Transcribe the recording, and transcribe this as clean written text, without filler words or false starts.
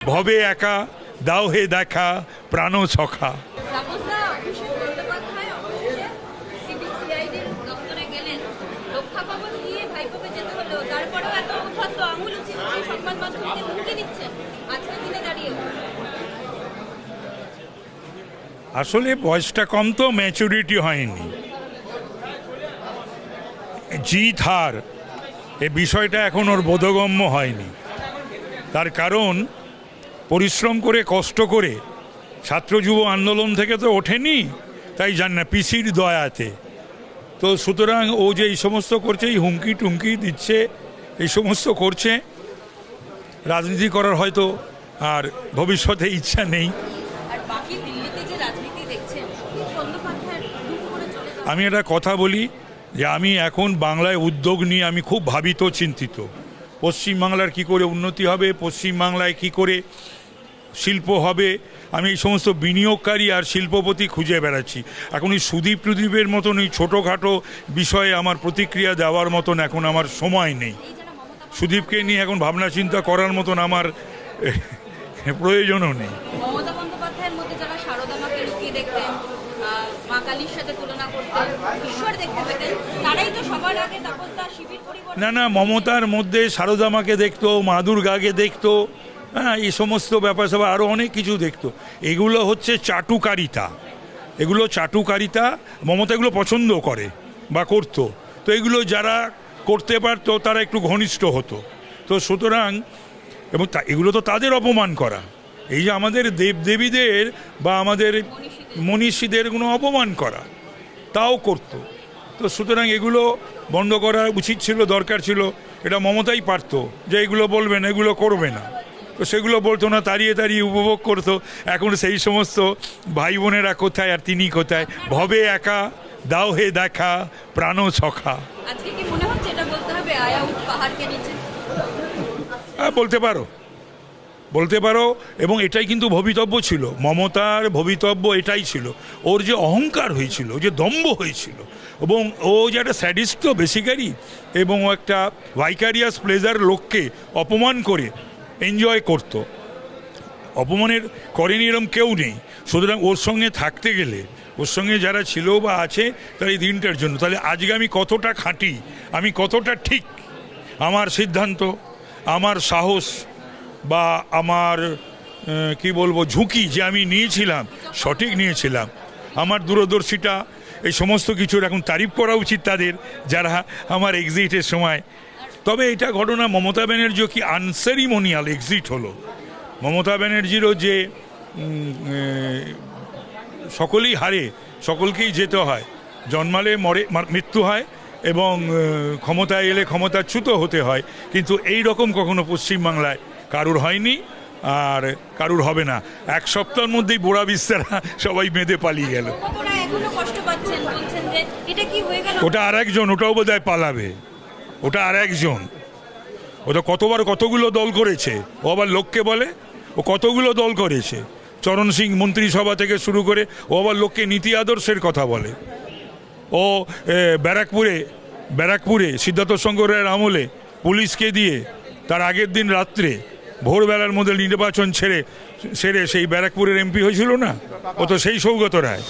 ভবে একা দাও হে দেখা প্রাণ সখা। আসলে বয়সটা কম তো, ম্যাচুরিটি হয়নি। জিত হার এ বিষয়টা এখন ওর বোধগম্য হয়নি। তার কারণ পরিশ্রম করে কষ্ট করে ছাত্র যুব আন্দোলন থেকে তো ওঠেনি, তাই জান না পিসির দয়াতে। তো সুতরাং ও যে এই সমস্ত করছে, এই হুমকি টুমকি দিচ্ছে, এই সমস্ত করছে, রাজনীতি করার হয়তো আর ভবিষ্যতে ইচ্ছা নেই। আমি একটা কথা বলি যে আমি এখন বাংলায় উদ্যোগ নিয়ে আমি খুব ভাবিত চিন্তিত। পশ্চিমবাংলার কি করে উন্নতি হবে, পশ্চিমবাংলায় কি করে শিল্প হবে, আমি এই সমস্ত বিনিয়োগকারী আর শিল্পপতি খুঁজে বেড়াচ্ছি। এখন এই সুদীপের মতন এই ছোটোখাটো বিষয়ে আমার প্রতিক্রিয়া দেওয়ার মতন এখন আমার সময় নেই। সুদীপকে নিয়ে এখন ভাবনা চিন্তা করার মতন আমার প্রয়োজনও নেই। না না, মমতার মধ্যে সারদামাকে দেখতো, মা দুর্গাকে দেখতো, হ্যাঁ, এই সমস্ত ব্যাপার স্যাপার আরও অনেক কিছু দেখতো। এগুলো হচ্ছে চাটুকারিতা, এগুলো চাটুকারিতা। মমতা এগুলো পছন্দ করে বা করতো, তো এগুলো যারা করতে পারতো তারা একটু ঘনিষ্ঠ হতো। তো সুতরাং এবং এগুলো তো তাদের অপমান করা, এই যে আমাদের দেবদেবীদের বা আমাদের মনীষীদের কোনো অপমান করা, তাও করতো। তো সুতরাং এগুলো বন্ধ করা উচিত ছিল, দরকার ছিল। এটা মমতাই পারতো যে এগুলো বলবে না, এগুলো করবে না, তো সেগুলো বলতো না, তাড়িয়ে তাড়িয়ে উপভোগ করতো। এখন সেই সমস্ত ভাই বোনেরা কোথায় আর তিনি কোথায়? ভবে একা দাও হে দেখা প্রাণ সখা। বলতে পারো, বলতে পারো। এবং এটাই কিন্তু ভবিতব্য ছিল, মমতার ভবিতব্য এটাই ছিল। ওর যে অহংকার হয়েছিল, যে দম্ভ হয়েছিল, এবং ও যে একটা স্যাডিস্ট তো বেসিক্যালি, এবং ও একটা ভাইকারিয়াস প্লেজার লোককে অপমান করে এনজয় করত। অপমানের করেনি এরম কেউ নেই। সুতরাং ওর সঙ্গে থাকতে গেলে, ওর সঙ্গে যারা ছিল বা আছে, তার এই দিনটার জন্য তাহলে আজকে আমি কতটা খাঁটি, আমি কতটা ঠিক, আমার সিদ্ধান্ত, আমার সাহস বা আমার কি বলবো ঝুঁকি যে আমি নিয়েছিলাম, সঠিক নিয়েছিলাম, আমার দূরদর্শিতা, এই সমস্ত কিছুর এখন তারিফ করা উচিত তাদের, যারা আমার এক্সিটের সময়। তবে এটা ঘটনা, মমতা ব্যানার্জিও কি আনসেরিমোনিয়াল এক্সিট হলো। মমতা ব্যানার্জিরও যে সকলেই হারে, সকলকেই যেতে হয়, জন্মালে মরে মৃত্যু হয়, এবং ক্ষমতায় এলে ক্ষমতাচ্যুত হতে হয়, কিন্তু এই রকম কখনো পশ্চিমবাংলায় কারুর হয়নি আর কারুর হবে না। এক সপ্তাহের মধ্যেই বোড়া বিস্তারা সবাই বেঁধে পালিয়ে গেল। ওটা আর একজন, ওটাও বোধহয় পালাবে, ওটা আর একজন। ও তো কতবার কতগুলো দল করেছে, ও আবার লোককে বলে ও কতগুলো দল করেছে, চরণ সিং মন্ত্রিসভা থেকে শুরু করে, ও আবার লোককে নীতি আদর্শের কথা বলে। ও ব্যারাকপুরে সিদ্ধার্থ শঙ্কর রায়ের আমলে পুলিশকে দিয়ে তার আগের দিন রাত্রে ভোরবেলার মধ্যে নির্বাচন সেরে সেই ব্যারাকপুরের এমপি হয়েছিল না, ও তো সেই সৌগত রায়।